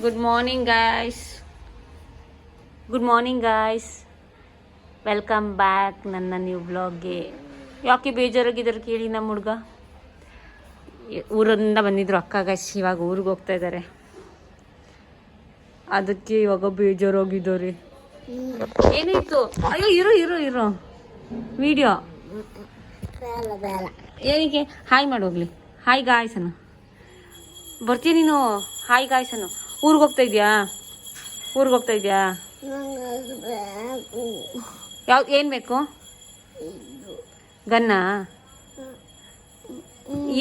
Good morning guys welcome back ನನ್ನ new ಬ್ಲಾಗ್ಗೆ. ಯಾಕೆ ಬೇಜಾರಾಗಿದ್ದಾರೆ ಕೇಳಿ. ನಮ್ಮ ಹುಡುಗ ಊರಿಂದ ಬಂದಿದ್ರು ಅಕ್ಕ ಗೈಸ್, ಇವಾಗ ಊರಿಗೆ ಹೋಗ್ತಾ ಇದ್ದಾರೆ. ಅದಕ್ಕೆ ಇವಾಗ ಬೇಜಾರಾಗಿದ್ದಾರೆ. ಏನಾಯ್ತು? ಅಯ್ಯೋ ಇರೋ ವಿಡಿಯೋ ಏನಕ್ಕೆ? ಹಾಯ್ ಮಾಡೋಗ್ಲಿ. ಹಾಯ್ ಗಾಯ್ಸ್ ಅನ್ನು ಬರ್ತೀಯ ನೀನು? ಹಾಯ್ ಗಾಯ್ಸ್ ಅನ್ನು. ಊರಿಗೆ ಹೋಗ್ತಾ ಇದೆಯಾ? ಯಾವ್ದು ಏನು ಬೇಕು? ಗನ್ನ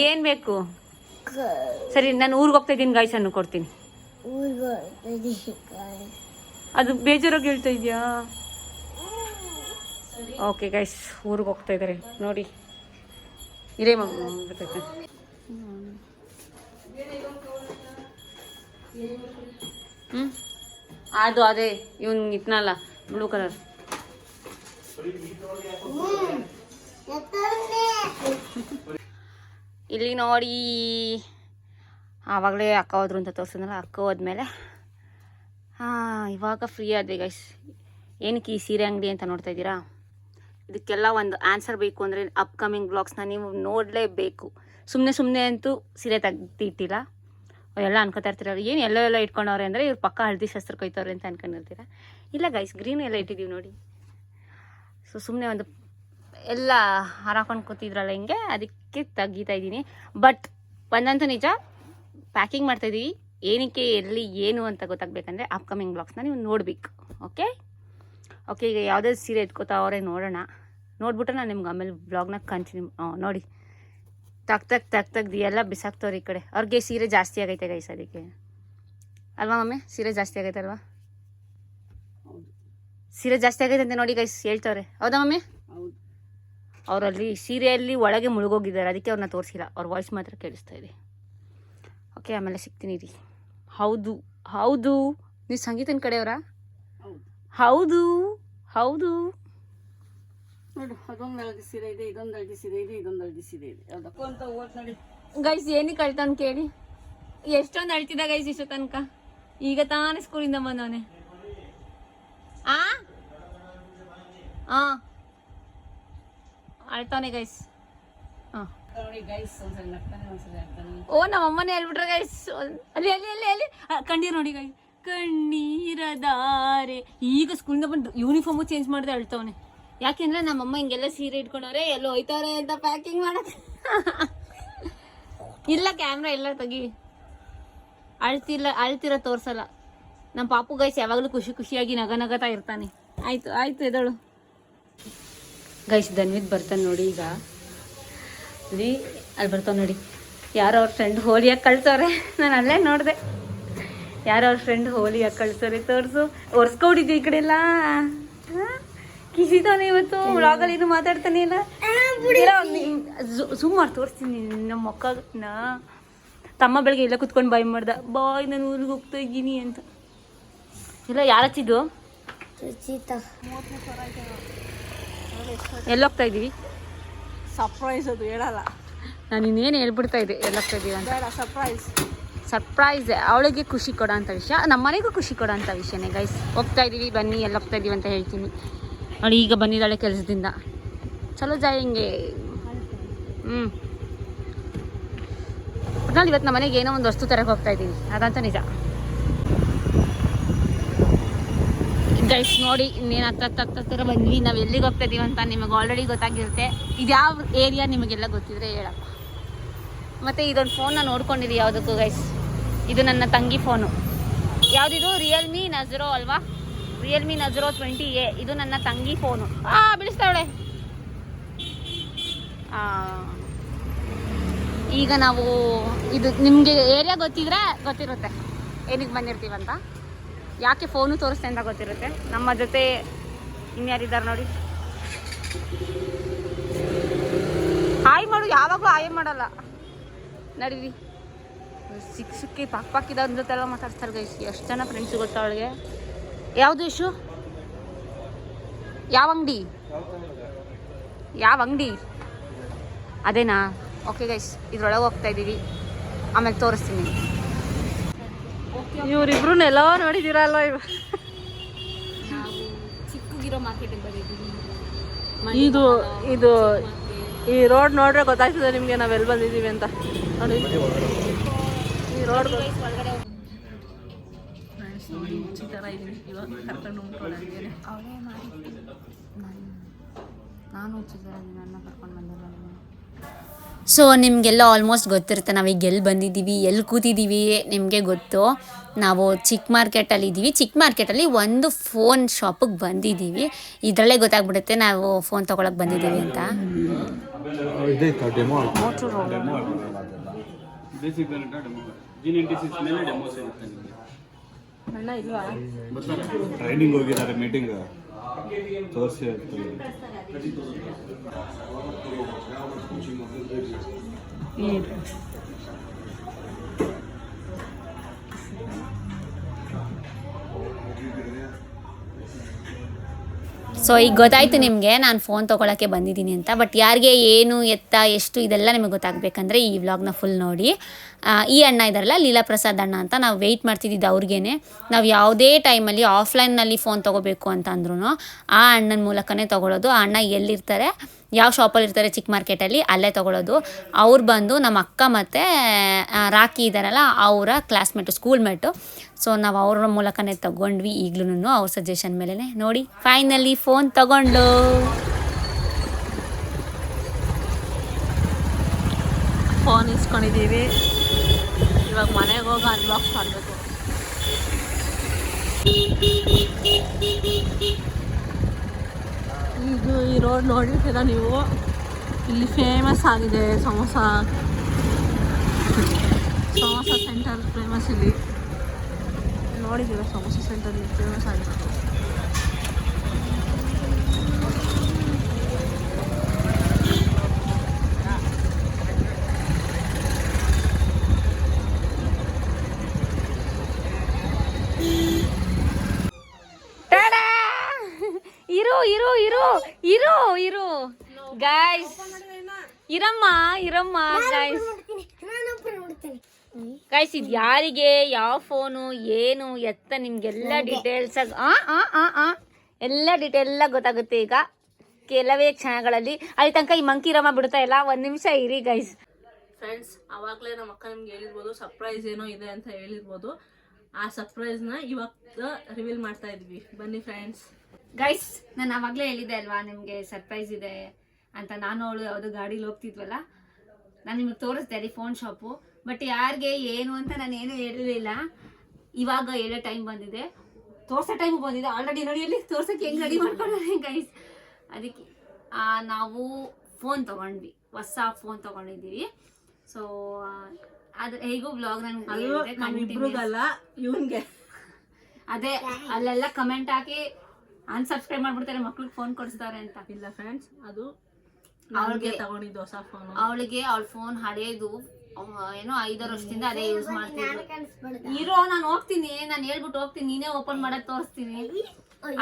ಏನು ಬೇಕು? ಸರಿ, ನಾನು ಊರಿಗೆ ಹೋಗ್ತಾ ಇದ್ದೀನಿ ಗಾಯ್ಸ್ ಅನ್ನು ಕೊಡ್ತೀನಿ. ಅದು ಬೇಜಾರಾಗಿ ಹೇಳ್ತಾ ಇದೆಯಾ? ಓಕೆ ಗೈಸ್, ಊರಿಗೆ ಹೋಗ್ತಾ ಇದ್ದಾರೆ ನೋಡಿ. ಇರೇ ಬರ್ತೈತೆ. ಅದು ಅದೇ ಇವನ್ ಇಟ್ನಲ್ಲ ಬ್ಲೂ ಕಲರ್. ಇಲ್ಲಿ ನೋಡಿ, ಆವಾಗಲೇ ಅಕ್ಕ ಹೋದ್ರು ಅಂತ ತೋರಿಸಿದ್ನಲ್ಲ, ಅಕ್ಕ ಹೋದ್ಮೇಲೆ ಇವಾಗ ಫ್ರೀ ಆದೆ ಗೈಸ್. ಏನಕ್ಕೆ ಈ ಸೀರೆ ಅಂಗಡಿ ಅಂತ ನೋಡ್ತಾ ಇದ್ದೀರಾ? ಇದಕ್ಕೆಲ್ಲ ಒಂದು ಆನ್ಸರ್ ಬೇಕು ಅಂದರೆ ಅಪ್ಕಮಿಂಗ್ ಬ್ಲಾಗ್ಸ್ನ ನೀವು ನೋಡಲೇಬೇಕು. ಸುಮ್ಮನೆ ಅಂತೂ ಸೀರೆ ತೆಗ್ದಿಟ್ಟಿಲ್ಲ. ಎಲ್ಲ ಅನ್ಕೋತಾ ಇರ್ತೀರ, ಏನು ಎಲ್ಲ ಇಟ್ಕೊಂಡವ್ರೆ ಅಂದರೆ ಇವ್ರು ಪಕ್ಕ ಹಳದಿ ಶಾಸ್ತ್ರ ಕೊಯ್ತವ್ರೆ ಅಂತ ಅನ್ಕೊಂಡಿರ್ತೀರ. ಇಲ್ಲ ಗೈಸ್, ಗ್ರೀನ್ ಎಲ್ಲ ಇಟ್ಟಿದ್ದೀವಿ ನೋಡಿ. ಸೊ ಸುಮ್ಮನೆ ಒಂದು ಎಲ್ಲ ಹಾರಾಕೊಂಡು ಕೂತಿದ್ರಲ್ಲ ಹಿಂಗೆ, ಅದಕ್ಕೆ ತೆಗಿತಾ ಇದ್ದೀನಿ. ಬಟ್ ಒಂದಂತೂ ನಿಜ, ಪ್ಯಾಕಿಂಗ್ ಮಾಡ್ತಾಯಿದ್ದೀವಿ. ಏನಕ್ಕೆ ಎಲ್ಲಿ ಏನು ಅಂತ ಗೊತ್ತಾಗಬೇಕಂದ್ರೆ ಅಪ್ಕಮಿಂಗ್ ಬ್ಲಾಗ್ಸ್ನ ನೀವು ನೋಡಬೇಕು. ಓಕೆ, ಈಗ ಯಾವುದೇ ಸೀರೆ ಇಟ್ಕೋತಾವ್ರೆ ನೋಡೋಣ. ನೋಡ್ಬಿಟ್ಟು ನಾನು ನಿಮ್ಗೆ ಆಮೇಲೆ ಬ್ಲಾಗ್ನ ಕಂಟಿನ್ಯೂ ನೋಡಿ. ತಗ್ದು ಎಲ್ಲ ಬಿಸಾಕ್ತವ್ರಿ ಈ ಕಡೆ. ಅವ್ರಿಗೆ ಸೀರೆ ಜಾಸ್ತಿ ಆಗೈತೆ ಗೈಸ್, ಅದಕ್ಕೆ ಅಲ್ವಾ ಮಮ್ಮಿ? ಸೀರೆ ಜಾಸ್ತಿ ಆಗೈತೆ ಅಲ್ವಾ? ಸೀರೆ ಜಾಸ್ತಿ ಆಗೈತೆ ಅಂತ ನೋಡಿ ಗೈಸ್ ಹೇಳ್ತವ್ರೆ. ಹೌದಾ ಮಮ್ಮಿ? ಅವರಲ್ಲಿ ಸೀರೆಯಲ್ಲಿ ಒಳಗೆ ಮುಳುಗೋಗಿದ್ದಾರೆ, ಅದಕ್ಕೆ ಅವ್ರನ್ನ ತೋರಿಸಿಲ್ಲ. ಅವ್ರ ವಾಯ್ಸ್ ಮಾತ್ರ ಕೇಳಿಸ್ತಾ ಇದೆ. ಓಕೆ, ಆಮೇಲೆ ಸಿಗ್ತೀನಿ ರೀ. ಹೌದು ನೀವು ಸಂಗೀತನ ಕಡೆಯವರಾ? ಹೌದು ನೋಡು, ಅದೊಂದು ಹಳದಿ ಸೀರೆ ಇದೆ, ಇದೊಂದು ಹಳದಿ ಸೀರೆ ಇದೆ, ಇದೊಂದು ಹಳದಿ ಸೀರೆ ಇದೆ. ಅದಕ್ಕೂ ಅಂತ ಓಟ್ ನೋಡಿ ಗೈಸ್. ಏನಕ್ಕೆ ಅಳ್ತಾನ ಕೇಳಿ? ಎಷ್ಟೊಂದು ಅಳ್ತಿದ್ದ ಗೈಸ್ ಇಷ್ಟು ತನಕ. ಈಗ ತಾನೇ ಸ್ಕೂಲಿಂದ ಬಂದವನೆ. ಅಳ್ತಾನೆ ಗೈಸ್. ನೋಡಿ ಗೈಸ್, ಒಂದ್ಸಲ ನಗ್ತಾನೆ, ಒಂದ್ಸಲ ಆಗ್ತಾನೆ. ಓ, ನಮ್ಮ ಅಮ್ಮನೇ ಹೇಳ್ಬಿಟ್ರೆ ಗೈಸ್. ಅಲ್ಲಿ ಕಣ್ಣೀರು ನೋಡಿ ಗೈಸ್, ಕಣ್ಣೀರದಾರೆ. ಈಗ ಸ್ಕೂಲಿಂದ ಬಂದು ಯೂನಿಫಾರ್ಮು ಚೇಂಜ್ ಮಾಡಿದೆ ಅಳ್ತವನೆ. ಯಾಕೆಂದ್ರೆ ನಮ್ಮಮ್ಮ ಹಿಂಗೆಲ್ಲ ಸೀರೆ ಇಟ್ಕೊಂಡವ್ರೆ, ಎಲ್ಲೋ ಹೋಯ್ತವ್ರೆ ಅಂತ ಪ್ಯಾಕಿಂಗ್ ಮಾಡಕ್ಕೆ. ಇಲ್ಲ, ಕ್ಯಾಮ್ರಾ ಎಲ್ಲ ತೆಗಿ. ಅಳ್ತಿರ ತೋರ್ಸಲ್ಲ. ನಮ್ಮ ಪಾಪು ಗೈಸ್ ಯಾವಾಗಲೂ ಖುಷಿಯಾಗಿ ನಗತಾ ಇರ್ತಾನೆ. ಆಯ್ತು ಎದಳು ಗೈಸ್. ಧನ್ವಿತ್ ಬರ್ತಾನೆ ನೋಡಿ. ಈಗ ಅಲ್ಲಿ ಬರ್ತಾವೆ ನೋಡಿ. ಯಾರೋ ಅವ್ರ ಫ್ರೆಂಡ್ ಹೋಲಿಯಾಗಿ ಕಳ್ಸವ್ರೆ. ನಾನು ಅಲ್ಲೇ ನೋಡಿದೆ. ಯಾರೋ ಅವ್ರ ಫ್ರೆಂಡ್ ಹೋಲಿಯಾಗಿ ಕಳ್ಸವ್ರೆ. ತೋರಿಸು, ಒರ್ಸ್ಕೊಂಡಿದ್ದೆ ಈ ಕಡೆ ಎಲ್ಲ. ಕಿಸಿತಾನೆ ಇವತ್ತು ವ್ಲಾಗಲ್ಲಿ. ಏನು ಮಾತಾಡ್ತಾನೆ ಇಲ್ಲ. ಸುಮ್ ಮಾಡಿ ತೋರಿಸ್ತೀನಿ ನಮ್ಮ ಮಕ್ಕನ. ತಮ್ಮ ಬೆಳಗ್ಗೆ ಎಲ್ಲ ಕುತ್ಕೊಂಡು ಬಾಯ್ ಮಾಡ್ದ, ಬಾಯ್ ನಾನು ಊರಿಗೆ ಹೋಗ್ತಾ ಇದ್ದೀನಿ ಅಂತ. ಇಲ್ಲ, ಯಾರು ಹಚ್ಚಿದ್ದು? ಎಲ್ಲೋಗ್ತಾ ಇದ್ದೀವಿ? ಸರ್ಪ್ರೈಸ್, ಅದು ಹೇಳಲ್ಲ ನಾನು. ಇನ್ನೇನು ಹೇಳ್ಬಿಡ್ತಾ ಇದ್ದೆ ಎಲ್ಲೋಗ್ತಾ ಇದ್ದೀವಿ ಅಂತ. ಸರ್ಪ್ರೈಸ್ ಅವಳಿಗೆ ಖುಷಿ ಕೊಡೋ ಅಂಥ ವಿಷಯ, ನಮ್ಮನೆಗೂ ಖುಷಿ ಕೊಡೋ ಅಂಥ ವಿಷಯನೇ ಗೈಸ್. ಹೋಗ್ತಾ ಇದ್ದೀವಿ, ಬನ್ನಿ ಎಲ್ಲೋಗ್ತಾ ಇದ್ದೀವಿ ಅಂತ ಹೇಳ್ತೀನಿ ನೋಡಿ. ಈಗ ಬಂದಿದ್ದಾಳೆ ಕೆಲಸದಿಂದ. ಚಲೋ ಜಾಯಂಗೆ. ಒಟ್ನಲ್ಲಿ ಇವತ್ತು ನಮ್ಮ ಮನೆಗೆ ಏನೋ ಒಂದು ವಸ್ತು ತರಕ್ಕೆ ಹೋಗ್ತಾ ಇದ್ದೀವಿ, ಅದಂತ ನಿಜ ಗೈಸ್. ನೋಡಿ, ಇನ್ನೇನು ಹತ್ತಿರ ಬಂದ್ವಿ. ನಾವು ಎಲ್ಲಿಗೆ ಹೋಗ್ತಾ ಇದ್ದೀವಿ ಅಂತ ನಿಮಗೆ ಆಲ್ರೆಡಿ ಗೊತ್ತಾಗಿರುತ್ತೆ. ಇದು ಯಾವ ಏರಿಯಾ ನಿಮಗೆಲ್ಲ ಗೊತ್ತಿದ್ರೆ ಹೇಳಪ್ಪ. ಮತ್ತು ಇದೊಂದು ಫೋನ್ನ ನೋಡ್ಕೊಂಡಿದ್ದೀವಿ ಯಾವುದಕ್ಕೂ ಗೈಸ್. ಇದು ನನ್ನ ತಂಗಿ ಫೋನು. ಯಾವುದಿದು? ರಿಯಲ್ಮಿ ನಜರೋ ಅಲ್ವಾ? ರಿಯಲ್ಮಿ ನಜರೋ 20A. ಇದು ನನ್ನ ತಂಗಿ ಫೋನು. ಬಿಡಿಸ್ತಾವಳೆ. ಈಗ ನಾವು ಇದು ನಿಮಗೆ ಏರಿಯಾ ಗೊತ್ತಿದ್ರೆ ಗೊತ್ತಿರುತ್ತೆ ಏನಕ್ಕೆ ಬಂದಿರ್ತೀವಂತ. ಯಾಕೆ ಫೋನು ತೋರಿಸ್ತೆ ಅಂತ ಗೊತ್ತಿರುತ್ತೆ. ನಮ್ಮ ಜೊತೆ ಇನ್ಯಾರಿದ್ದಾರೆ ನೋಡಿ. ಹಾಯ್ ಮಾಡು. ಯಾವಾಗಲೂ ಹಾಯ್ ಮಾಡಲ್ಲ. ನಡೀರಿ. ಸಿಕ್ಕಿ ಪಾಕಿದವ್ರ ಜೊತೆ ಎಲ್ಲ ಮಾತಾಡ್ತಾರೆ ಗೈಸ್. ಎಷ್ಟು ಜನ ಫ್ರೆಂಡ್ಸ್ ಗೊತ್ತಾ ಅವಳಿಗೆ. ಯಾವುದು ಇಶ್ಯೂ? ಯಾವ ಅಂಗಡಿ? ಅದೇನಾ? ಓಕೆ ಗೈಸ್, ಇದ್ರೊಳಗೆ ಹೋಗ್ತಾ ಇದ್ದೀವಿ. ಆಮೇಲೆ ತೋರಿಸ್ತೀನಿ. ಇವರಿಬ್ರು ಎಲ್ಲೋ ನೋಡಿದ್ದೀರಲ್ವ ನಾವು ಚಿಕ್ಕಗಿರೋ ಮಾರ್ಕೆಟಿಗೆ ಬಂದಿದ್ದೀವಿ. ಇದು ಇದು ಈ ರೋಡ್ ನೋಡ್ರೆ ಗೊತ್ತಾಗ್ತದೆ ನಿಮಗೆ ನಾವು ಎಲ್ಲಿ ಬಂದಿದ್ದೀವಿ ಅಂತ ನೋಡಿ. ಈ ರೋಡ್ ಒಳಗಡೆ ಈ ಥರ ಇದೀವಿ ಇವಾಗ ಕರ್ಕೊಂಡು ಹೋಗ್ಕೊಳ್ಳೋಂಗೆ. ಅವಳೇ ಮಾಡಿ ನಾನು ನನ್ನ ಕರ್ಕೊಂಡು ಬಂದಿಲ್ಲ. ಸೊ ನಿಮಗೆಲ್ಲ ಆಲ್ಮೋಸ್ಟ್ ಗೊತ್ತಿರುತ್ತೆ ನಾವೀಗ ಎಲ್ಲಿ ಬಂದಿದ್ದೀವಿ, ಎಲ್ಲಿ ಕೂತಿದ್ದೀವಿ ನಿಮಗೆ ಗೊತ್ತು. ನಾವು ಚಿಕ್ಕ ಮಾರ್ಕೆಟಲ್ಲಿ ಇದ್ದೀವಿ. ಚಿಕ್ಕ ಮಾರ್ಕೆಟಲ್ಲಿ ಒಂದು ಫೋನ್ ಶಾಪಿಗೆ ಬಂದಿದ್ದೀವಿ. ಇದರಲ್ಲೇ ಗೊತ್ತಾಗ್ಬಿಡುತ್ತೆ ನಾವು ಫೋನ್ ತೊಗೊಳಕ್ಕೆ ಬಂದಿದ್ದೀವಿ ಅಂತ. ಅಣ್ಣ ಇಲ್ವಾ? ಟ್ರೈನಿಂಗ್ ಹೋಗಿದ್ದಾರೆ, ಮೀಟಿಂಗ್ ತೋರಿಸಿ. ಸೊ ಈಗ ಗೊತ್ತಾಯಿತು ನಿಮಗೆ ನಾನು ಫೋನ್ ತೊಗೊಳಕ್ಕೆ ಬಂದಿದ್ದೀನಿ ಅಂತ. ಬಟ್ ಯಾರಿಗೆ ಏನು ಎತ್ತ ಎಷ್ಟು ಇದೆಲ್ಲ ನಿಮಗೆ ಗೊತ್ತಾಗಬೇಕಂದ್ರೆ ಈ ವ್ಲಾಗ್ನ ಫುಲ್ ನೋಡಿ. ಈ ಅಣ್ಣ ಇದ್ದಾರಲ್ಲ ಲೀಲಾ ಪ್ರಸಾದ್ ಅಣ್ಣ ಅಂತ, ನಾವು ವೆಯ್ಟ್ ಮಾಡ್ತಿದ್ದಿದ್ದು ಅವ್ರಿಗೇನೆ. ನಾವು ಯಾವುದೇ ಟೈಮಲ್ಲಿ ಆಫ್ಲೈನ್ನಲ್ಲಿ ಫೋನ್ ತೊಗೋಬೇಕು ಅಂತ ಅಂದ್ರೂ ಆ ಅಣ್ಣನ ಮೂಲಕನೇ ತೊಗೊಳೋದು. ಆ ಅಣ್ಣ ಎಲ್ಲಿರ್ತಾರೆ, ಯಾವ ಶಾಪಲ್ಲಿ ಇರ್ತಾರೆ ಚಿಕ್ಕ ಮಾರ್ಕೆಟಲ್ಲಿ, ಅಲ್ಲೇ ತೊಗೊಳೋದು. ಅವ್ರು ಬಂದು ನಮ್ಮ ಅಕ್ಕ ಮತ್ತು ರಾಕಿ ಇದ್ದಾರಲ್ಲ ಅವರ ಕ್ಲಾಸ್ಮೇಟು, ಸ್ಕೂಲ್ ಮೇಟು. ಸೊ ನಾವು ಅವ್ರ ಮೂಲಕನೇ ತೊಗೊಂಡ್ವಿ. ಈಗಲೂ ಅವ್ರ ಸಜೆಷನ್ ಮೇಲೇ ನೋಡಿ ಫೈನಲಿ ಫೋನ್ ತೊಗೊಂಡು ಫೋನ್ ಇಸ್ಕೊಂಡಿದ್ದೀವಿ. ಇವಾಗ ಮನೆಗೆ ಹೋಗಿ ಅನ್ಲಾಕ್ ಮಾಡಬೇಕು. ಇದು ಈ ರೋಡ್ ನೋಡಿರ್ತೀರ ನೀವು. ಇಲ್ಲಿ ಫೇಮಸ್ ಆಗಿದೆ ಸಮೋಸ ಸೆಂಟರ್ ಫೇಮಸ್. ಇಲ್ಲಿ ನೋಡಿದ್ದೀರ ಸಮೋಸ ಸೆಂಟರ್ ಇಲ್ಲಿ ಫೇಮಸ್ ಆಗಿರೋದು. ಇರು ಇರು ಇರು ಇರು ಇರು ಗೈಸ್, ಇರಮ್ಮ ಇರಮ್ಮ ಗೈಸ್. ಗೈಸ್ ಇದು ಯಾರಿಗೆ ಯಾವ ಫೋನು ಏನು ಎತ್ತ ನಿಮ್ಗೆಲ್ಲ ಡೀಟೇಲ್ಸ್ ಎಲ್ಲ ಡೀಟೇಲ್ ಗೊತ್ತಾಗುತ್ತೆ ಈಗ ಕೆಲವೇ ಕ್ಷಣಗಳಲ್ಲಿ. ಅಲ್ಲಿ ತನಕ ಈ ಮಂಕಿ ರಮ್ಮ ಬಿಡ್ತಾ ಇಲ್ಲ, 1 ನಿಮಿಷ ಇರಿ ಗೈಸ್. ಫ್ರೆಂಡ್ಸ್, ಆವಾಗಲೇ ನಮ್ಮ ಅಕ್ಕ ನಿಮ್ಗೆ ಹೇಳಿರ್ಬೋದು ಸರ್ಪ್ರೈಸ್ ಏನೋ ಇದೆ ಅಂತ ಹೇಳಿರ್ಬೋದು. ಆ ಸರ್ಪ್ರೈಸ್ನ ಇವಾಗ ರಿವೀಲ್ ಮಾಡ್ತಾ ಇದ್ವಿ. ಬನ್ನಿ ಫ್ರೆಂಡ್ಸ್. ಗೈಸ್, ನಾನು ಆವಾಗಲೇ ಹೇಳಿದ್ದೆ ಅಲ್ವಾ ನಿಮಗೆ ಸರ್ಪ್ರೈಸ್ ಇದೆ ಅಂತ. ನಾನು ಅವಳು ಯಾವುದೋ ಗಾಡೀಲಿ ಹೋಗ್ತಿದ್ವಲ್ಲ, ನಾನು ನಿಮಗೆ ತೋರಿಸ್ದೆ ಅಲ್ಲಿ ಫೋನ್ ಶಾಪು. ಬಟ್ ಯಾರಿಗೆ ಏನು ಅಂತ ನಾನು ಏನು ಹೇಳಿರಲಿಲ್ಲ. ಇವಾಗ ಹೇಳೋ ಟೈಮ್ ಬಂದಿದೆ, ತೋರ್ಸೋ ಟೈಮು ಬಂದಿದೆ ಆಲ್ರೆಡಿ. ನೋಡಿ ಇಲ್ಲಿ ತೋರ್ಸೋಕ್ಕೆ ಹೆಂಗೆ ರೆಡಿ ಮಾಡ್ಕೊಂಡ್ರೆ ಗೈಸ್. ಅದಕ್ಕೆ ನಾವು ಫೋನ್ ತೊಗೊಂಡ್ವಿ, ಹೊಸ ಫೋನ್ ತೊಗೊಂಡಿದ್ದೀವಿ. ಸೊ ಅದು ಹೇಗೂ ಬ್ಲಾಗ್ ನಮ್ಮಿಬ್ರಿಗಲ್ಲ ಇವನ್ಗೆ. ಅದೇ ಅಲ್ಲೆಲ್ಲ ಕಮೆಂಟ್ ಹಾಕಿ ಅನ್ಸಬ್ಸ್ಕ್ರೈಬ್ ಮಾಡ್ಬಿಡ್ತಾರೆ, ಮಕ್ಳಿಗೆ ಫೋನ್ ಕೊಡಿಸ್ತಾರೆ ಅಂತ. ಇಲ್ಲ ಫ್ರೆಂಡ್ಸ್, ಅದು ಅವಳಿಗೆ ತಗೊಂಡಿದ್ದು ಹೊಸ ಫೋನ್. ಅವಳಿಗೆ ಅವಳ ಫೋನ್ ಹಳೇದು, ಏನೋ 5 ವರ್ಷದಿಂದ ಅದೇ ಯೂಸ್ ಮಾಡ್ತಿದ್ರು. ಇರೋ ನಾನು ಹೋಗ್ತೀನಿ, ನಾನು ಹೇಳ್ಬಿಟ್ಟು ಹೋಗ್ತೀನಿ, ನೀನೇ ಓಪನ್ ಮಾಡಕ್ ತೋರಿಸ್ತೀನಿ.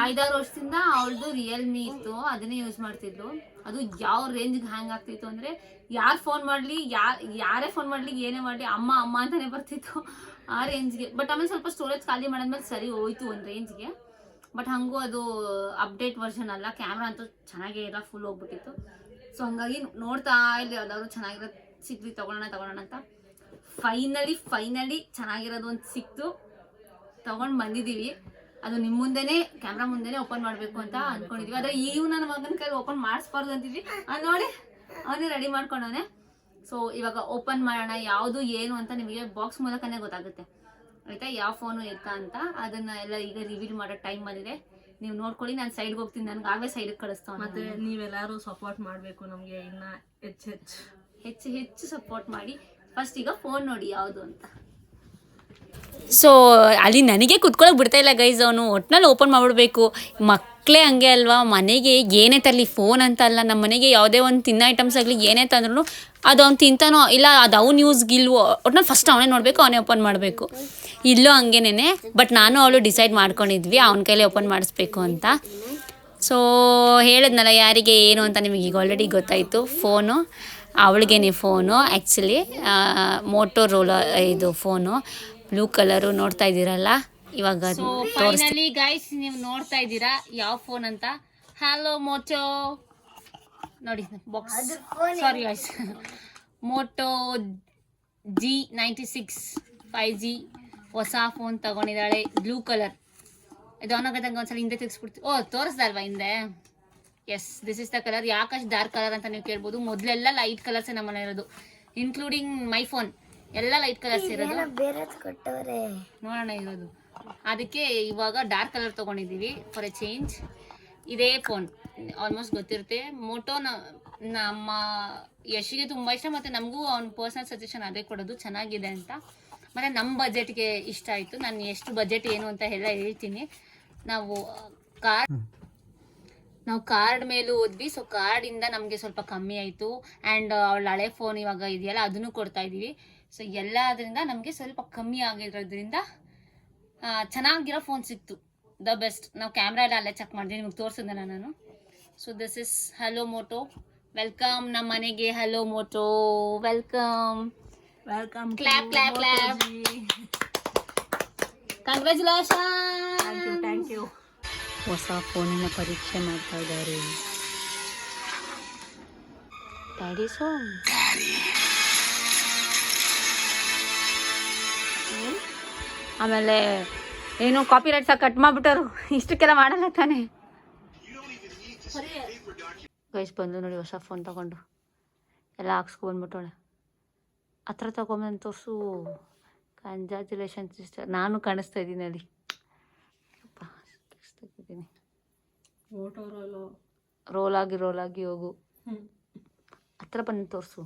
5-6 ವರ್ಷದಿಂದ ಅವಳದು ರಿಯಲ್ಮಿ ಇತ್ತು, ಅದನ್ನೇ ಯೂಸ್ ಮಾಡ್ತಿದ್ಲು. ಅದು ಯಾವ ರೇಂಜ್ಗೆ ಹ್ಯಾಂಗ್ ಆಗ್ತಿತ್ತು ಅಂದರೆ, ಯಾರು ಫೋನ್ ಮಾಡಲಿ, ಯಾರೇ ಫೋನ್ ಮಾಡಲಿ, ಏನೇ ಮಾಡಲಿ ಅಮ್ಮ ಅಮ್ಮ ಅಂತಾನೆ ಬರ್ತಿತ್ತು ಆ ರೇಂಜ್ಗೆ. ಬಟ್ ಆಮೇಲೆ ಸ್ವಲ್ಪ ಸ್ಟೋರೇಜ್ ಖಾಲಿ ಮಾಡಿದ್ಮೇಲೆ ಸರಿ ಹೋಯ್ತು ಒಂದು ರೇಂಜ್ಗೆ. ಬಟ್ ಹಂಗೂ ಅದು ಅಪ್ಡೇಟ್ ವರ್ಷನ್ ಅಲ್ಲ, ಕ್ಯಾಮ್ರಾ ಅಂತೂ ಚೆನ್ನಾಗೇ ಇಲ್ಲ, ಫುಲ್ ಹೋಗ್ಬಿಟ್ಟಿತ್ತು. ಸೊ ಹಂಗಾಗಿ ನೋಡ್ತಾ ಇಲ್ಲಿ ಯಾವ್ದಾದ್ರು ಚೆನ್ನಾಗಿರೋದು ಸಿಕ್ಲಿ ತಗೊಳ್ಳೋಣ ಅಂತ ಫೈನಲಿ ಚೆನ್ನಾಗಿರೋದು ಒಂದು ಸಿಕ್ತು, ತಗೊಂಡು ಬಂದಿದ್ದೀವಿ. ಅದು ನಿಮ್ಮ ಮುಂದೆನೇ ಕ್ಯಾಮ್ರಾ ಮುಂದೆನೇ ಓಪನ್ ಮಾಡಬೇಕು ಅಂತ ಅಂದ್ಕೊಂಡಿದ್ವಿ. ಆದರೆ ಇವು ನನ್ನ ಮಗನ ಕೈಲಿ ಓಪನ್ ಮಾಡಿಸ್ಬಾರ್ದು ಅಂತಿದ್ವಿ. ನೋಡಿ ಅವನೇ ರೆಡಿ ಮಾಡ್ಕೊಂಡವನೆ. ಸೊ ಇವಾಗ ಓಪನ್ ಮಾಡೋಣ, ಯಾವುದು ಏನು ಅಂತ ನಿಮಗೆ ಬಾಕ್ಸ್ ಮೂಲಕನೇ ಗೊತ್ತಾಗುತ್ತೆ ಆಯಿತಾ, ಯಾವ ಫೋನು ಎತ್ತಾ ಅಂತ. ಅದನ್ನು ಎಲ್ಲ ಈಗ ರಿವೀಲ್ ಮಾಡೋ ಟೈಮ್ ಬಂದಿದೆ, ನೀವು ನೋಡ್ಕೊಳ್ಳಿ. ನಾನು ಸೈಡ್ಗೆ ಹೋಗ್ತೀನಿ, ನನಗೆ ಆಗೇ ಸೈಡಿಗೆ ಕಳಿಸ್ತಾವ. ಮತ್ತು ನೀವೆಲ್ಲರೂ ಸಪೋರ್ಟ್ ಮಾಡಬೇಕು ನಮಗೆ, ಇನ್ನು ಹೆಚ್ಚು ಸಪೋರ್ಟ್ ಮಾಡಿ. ಫಸ್ಟ್ ಈಗ ಫೋನ್ ನೋಡಿ ಯಾವುದು ಅಂತ. ಸೊ ಅಲ್ಲಿ ನನಗೆ ಕುತ್ಕೊಳ್ಳೋಕೆ ಬಿಡ್ತಾ ಇಲ್ಲ ಗೈಸ್, ಅವನು ಒಟ್ಟಿನಲ್ಲಿ ಓಪನ್ ಮಾಡಿಬಿಡ್ಬೇಕು. ಮಕ್ಕಳೇ ಹಂಗೆ ಅಲ್ವಾ, ಮನೆಗೆ ಏನೇ ತರಲಿ ಫೋನ್ ಅಂತ ಅಲ್ಲ, ನಮ್ಮ ಮನೆಗೆ ಯಾವುದೇ ಒಂದು ತಿನ್ನೋ ಐಟಮ್ಸ್ ಆಗಲಿ ಏನೇ ತಂದ್ರೂ ಅದು ಅವ್ನು ತಿಂತಾನೋ ಇಲ್ಲ, ಅದು ಅವ್ನು ಯೂಸ್ಗಿಲ್ವೋ, ಒಟ್ಟಿನಲ್ಲಿ ಫಸ್ಟ್ ಅವನೇ ನೋಡಬೇಕು, ಅವನೇ ಓಪನ್ ಮಾಡಬೇಕು. ಇಲ್ಲೂ ಹಂಗೇನೆ. ಬಟ್ ನಾನು ಅವಳು ಡಿಸೈಡ್ ಮಾಡ್ಕೊಂಡಿದ್ವಿ ಅವನ ಕೈಲೇ ಓಪನ್ ಮಾಡಿಸ್ಬೇಕು ಅಂತ. ಸೊ ಹೇಳಿದ್ನಲ್ಲ ಯಾರಿಗೆ ಏನು ಅಂತ ನಿಮಗೆ ಈಗ ಆಲ್ರೆಡಿ ಗೊತ್ತಾಯಿತು. ಫೋನು ಅವಳಿಗೇನೆ ಫೋನು, ಆ್ಯಕ್ಚುಲಿ ಮೋಟೋರೋಲಾ ಇದು ಫೋನು. ಬ್ಲೂ ಕಲರು ನೋಡ್ತಾ ಇದ್ದೀರಲ್ಲ ಇವಾಗ ಫೈನಲಿ ಗೈಸ್ ನೀವು ನೋಡ್ತಾ ಇದ್ದೀರಾ ಯಾವ ಫೋನ್ ಅಂತ. ಹಲೋ ಮೋಟೋ ನೋಡಿ box, sorry guys, Moto G96 5G ಹೊಸ ಫೋನ್ ತಗೊಂಡಿದ್ದಾಳೆ, ಬ್ಲೂ ಕಲರ್. ಇದು ಆನಾಗದಂಗೆ ಒಂದ್ಸಲ ಹಿಂದೆ ತೆಗೆಸ್ಬಿಡ್ತೀವಿ. ಓ ತೋರಿಸ್ದಲ್ವಾ ಹಿಂದೆ? Yes, this is the colour. ಯಾಕಷ್ಟು ಡಾರ್ಕ್ ಕಲರ್ ಅಂತ ನೀವು ಕೇಳ್ಬೋದು. ಮೊದಲೆಲ್ಲ ಲೈಟ್ ಕಲರ್ಸೇ ನಮ್ಮನೆ ಇರೋದು, ಇನ್ಕ್ಲೂಡಿಂಗ್ ಮೈ ಫೋನ್ ಎಲ್ಲ ಲೈಟ್ ಕಲರ್ಸ್ ಇರೋದು. ನೋಡೋಣ ಇರೋದು, ಅದಕ್ಕೆ ಇವಾಗ ಡಾರ್ಕ್ ಕಲರ್ ತೊಗೊಂಡಿದ್ದೀವಿ ಫಾರ್ ಎ ಚೇಂಜ್. ಇದೇ ಫೋನ್ ಆಲ್ಮೋಸ್ಟ್ ಗೊತ್ತಿರುತ್ತೆ. ಮೋಟೋ ನಮ್ಮ ಯಶಿಗೆ ತುಂಬ ಇಷ್ಟ, ಮತ್ತು ನಮಗೂ ಅವ್ನ ಪರ್ಸ್ನಲ್ ಸಜೆಷನ್ ಅದೇ ಕೊಡೋದು ಚೆನ್ನಾಗಿದೆ ಅಂತ. ಮತ್ತು ನಮ್ಮ ಬಜೆಟ್ಗೆ ಇಷ್ಟ ಆಯಿತು. ನಾನು ಎಷ್ಟು ಬಜೆಟ್ ಏನು ಅಂತ ಎಲ್ಲ ಹೇಳ್ತೀನಿ. ನಾವು ಕಾರ್ಡ್ ಮೇಲೂ ಹೋದ್ವಿ, ಸೊ ಕಾರ್ಡಿಂದ ನಮಗೆ ಸ್ವಲ್ಪ ಕಮ್ಮಿ ಆಯಿತು. ಆ್ಯಂಡ್ ಅವಳ ಹಳೆ ಫೋನ್ ಇವಾಗ ಇದೆಯಲ್ಲ ಅದನ್ನು ಕೊಡ್ತಾ ಇದ್ದೀವಿ. ಸೊ ಎಲ್ಲದರಿಂದ ನಮಗೆ ಸ್ವಲ್ಪ ಕಮ್ಮಿ ಆಗಿರೋದ್ರಿಂದ ಚೆನ್ನಾಗಿರೋ ಫೋನ್ ಸಿಕ್ತು, ದ ಬೆಸ್ಟ್. ನಾವು ಕ್ಯಾಮ್ರಾ ಎಲ್ಲ ಅಲ್ಲೇ ಚೆಕ್ ಮಾಡಿದ್ವಿ, ನಿಮಗೆ ತೋರಿಸಿದ್ನಲ್ಲ ನಾನು. So this is hello Moto. Welcome ನಮ್ಮ ಮನೆಗೆ, hello Moto welcome. Welcome. Clap clap clap. Congratulation. Thank you. ಹೊಸ ಫೋನಿನ ಪರೀಕ್ಷೆ ಮಾಡ್ತಾ ಇದ್ದಾರೆ ಡ್ಯಾಡಿ. ಸೊ ಆಮೇಲೆ ಏನು ಕಾಪಿ ರೈಟ್ಸ್ ಕಟ್ ಮಾಡಿಬಿಟ್ಟರು. ಇಷ್ಟಕ್ಕೆಲ್ಲ ಮಾಡಲ್ಲ ತಾನೆ ಗೈಸ್. ಬಂದು ನೋಡಿ ಹೊಸ ಫೋನ್ ತಗೊಂಡು ಎಲ್ಲ ಹಾಕ್ಸ್ಕೊಂಡ್ಬಿಟ್ಟವಳೆ. ಹತ್ರ ತಗೊಂಬಂದು ತೋರಿಸು. Congratulation sister. ನಾನು ಕಾಣಿಸ್ತಾ ಇದ್ದೀನಿ ಅಲ್ಲಿ. ತೆಗಿದ್ದೀನಿ. ರೋಲಾಗಿ ಹೋಗು. ಹತ್ರ ಬಂದು ತೋರಿಸು.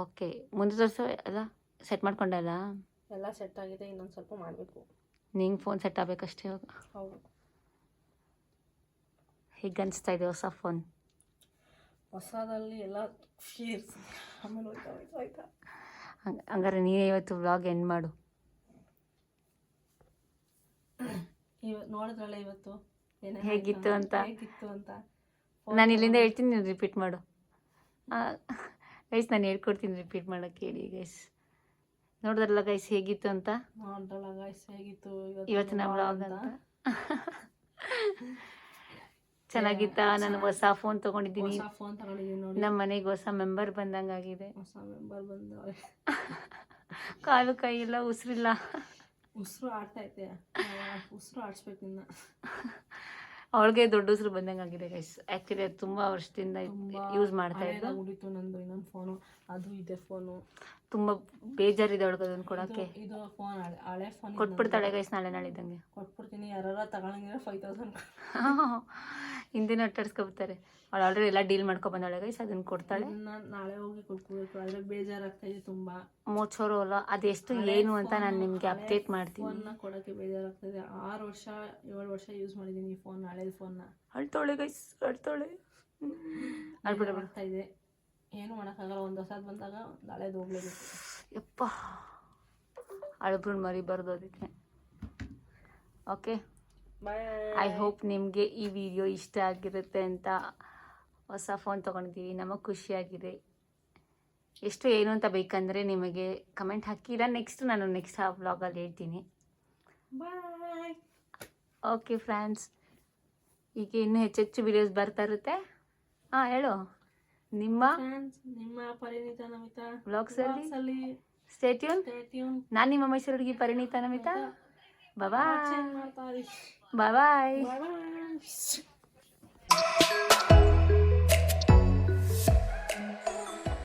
ಓಕೆ ಮುಂದೆ ತೋರಿಸು. ಎಲ್ಲ ಸೆಟ್ ಮಾಡ್ಕೊಂಡೆ ಅಲ್ಲ? ಎಲ್ಲ ಸೆಟ್ ಆಗಿದೆ, ಇನ್ನೊಂದು ಸ್ವಲ್ಪ ಮಾಡಬೇಕು. ನಿಂಗೆ ಫೋನ್ ಸೆಟ್ ಆಗಬೇಕಷ್ಟೇ ಇವಾಗ. ಹೌದು. ಹೇಗೆ ಅನಿಸ್ತಾ ಇದೆ ಹೊಸ ಫೋನ್? ಹೊಸದಲ್ಲಿ ಎಲ್ಲ ಆಮೇಲೆ ಹೋಯ್ತಾ. ಹಂಗಾರೆ ನೀನೇ ಇವತ್ತು ವ್ಲಾಗ್ ಎಂಡ್ ಮಾಡು. ನೋಡಿದ್ರಲ್ಲ ಇವತ್ತು ಹೇಗಿತ್ತು ಅಂತ. ಅಂತ ನಾನು ಇಲ್ಲಿಂದ ಹೇಳ್ತೀನಿ, ನೀವು ರಿಪೀಟ್ ಮಾಡು. ಗೈಸ್ ನಾನು ಹೇಳ್ಕೊಡ್ತೀನಿ ರಿಪೀಟ್ ಮಾಡೋಕ್ಕೆ. ಹೇಳಿ ಗೈಸ್. ನೋಡಿದ್ರಲ್ಲ ಗೈಸ್ ಹೇಗಿತ್ತು ಅಂತ. ನೋಡ್ರಲ್ಲ ಗೈಸ್ ಹೇಗಿತ್ತು ಇವತ್ತಿನ ವ್ಲಾಗ್ ಅಂತ. ಚೆನ್ನಾಗಿತ್ತಾ? ನಾನು ಹೊಸ ಫೋನ್ ತೊಗೊಂಡಿದ್ದೀನಿ. ನೋಡಿ. ನಮ್ಮ ಮನೆಗೆ ಹೊಸ ಮೆಂಬರ್ ಬಂದಂಗಾಗಿದೆ. ಹೊಸ ಮೆಂಬರ್ ಬಂದವ್ರೆ. ಕಾಲು ಕೈ ಇಲ್ಲ, ಉಸಿರಿಲ್ಲ. ಉಸಿರು ಆಡ್ತೈತೆ, ಉಸಿರು ಆಡಿಸ್ಬೇಕು ಇನ್ನು. ಅವಳಿಗೆ ದೊಡ್ಡ ಉಸಿರು ಬಂದಂಗಾಗಿದೆ ಗೈಸ್. ಆ್ಯಕ್ಚುಲಿ ಅದು ತುಂಬ ವರ್ಷದಿಂದ ಯೂಸ್ ಮಾಡ್ತಾ ಇದ್ದು. ಉಳಿತು ನಂದು ಇನ್ನೊಂದು ಫೋನು, ಅದು ಇದೆ ಫೋನು. ತುಂಬ ಬೇಜಾರಿದೆ ಅವಳಿಗೆ ಅದನ್ನು ಕೊಡೋಕ್ಕೆ. ಇದು ಫೋನ್ ಹಳೆ ಫೋನ್ ಕೊಟ್ಬಿಡ್ತಾಳೆ ಗೈಸ್ ನಾಳೆದಂಗೆ. ಕೊಟ್ಬಿಡ್ತೀನಿ. ಯಾರು ತಗೊಳಂಗಿದ್ರೆ 5000 ಹಿಂದಿನ ಒಟ್ಟಾಡ್ಸ್ಕೊಬಿಡ್ತಾರೆ. ಅವಳು ಆಲ್ರೆಡಿ ಎಲ್ಲ ಡೀಲ್ ಮಾಡ್ಕೊಬಂದಾಳೆ ಗೈಸ್, ಅದನ್ನು ಕೊಡ್ತಾಳೆ. ನಾಳೆ ಹೋಗಿ ಕೊಟ್ಕೋಬೇಕು. ಆದರೆ ಬೇಜಾರಾಗ್ತಾ ಇದೆ ತುಂಬ. ಮೋಚೋರು ಅಲ್ಲ, ಅದೆಷ್ಟು ಏನು ಅಂತ ನಾನು ನಿಮಗೆ ಅಪ್ಡೇಟ್ ಮಾಡ್ತೀನಿ. ಫೋನ್ನ ಕೊಡೋಕ್ಕೆ ಬೇಜಾರಾಗ್ತದೆ. 6 ವರ್ಷ 7 ವರ್ಷ ಯೂಸ್ ಮಾಡಿದ್ದೀನಿ ಈ ಫೋನ್, ಹಳೇದು ಫೋನ್ನ. ಅಳ್ತಾಳೆ ಗೈಸ್, ಅಳ್ತಾಳೆ. ಆಗ್ತಾ ಇದೆ, ಏನು ಮಾಡೋಕ್ಕಾಗಲ್ಲ. ಒಂದು ಹೊಸದು ಬಂದಾಗ ಹಳೇದು ಹೋಗ್ಲೇಬೇಕು. ಯಪ್ಪ, ಅಳಬ್ರು ಮರಿಬಾರ್ದು ಅದಕ್ಕೆ. ಓಕೆ, ಐ ಹೋಪ್ ನಿಮಗೆ ಈ ವಿಡಿಯೋ ಇಷ್ಟ ಆಗಿರುತ್ತೆ ಅಂತ. ಹೊಸ ಫೋನ್ ತೊಗೊಂಡಿದ್ದೀವಿ, ನಮಗೆ ಖುಷಿಯಾಗಿದೆ. ಎಷ್ಟು ಏನು ಅಂತ ಬೇಕಂದರೆ ನಿಮಗೆ ಕಮೆಂಟ್ ಹಾಕಿಲ್ಲ. ನಾನು ನೆಕ್ಸ್ಟ್ ವ್ಲಾಗಲ್ಲಿ ಹೇಳ್ತೀನಿ. ಬಾಯ್. ಓಕೆ ಫ್ರೆಂಡ್ಸ್, ಈಗ ಇನ್ನೂ ಹೆಚ್ಚೆಚ್ಚು ವಿಡಿಯೋಸ್ ಬರ್ತಾ ಇರುತ್ತೆ. ಹೇಳು ನಿಮ್ಮ ಪರಿಣಿತ ನಮಿತಾ ವ್ಲಾಗ್ಸಲ್ಲಿ. Stay tune. ನಾನು ನಿಮ್ಮ ಮೈಸೂರು ಹುಡುಗಿ ಪರಿಣಿತ ನಮಿತಾ. ಬಾಯ್ ಬಾಯ್.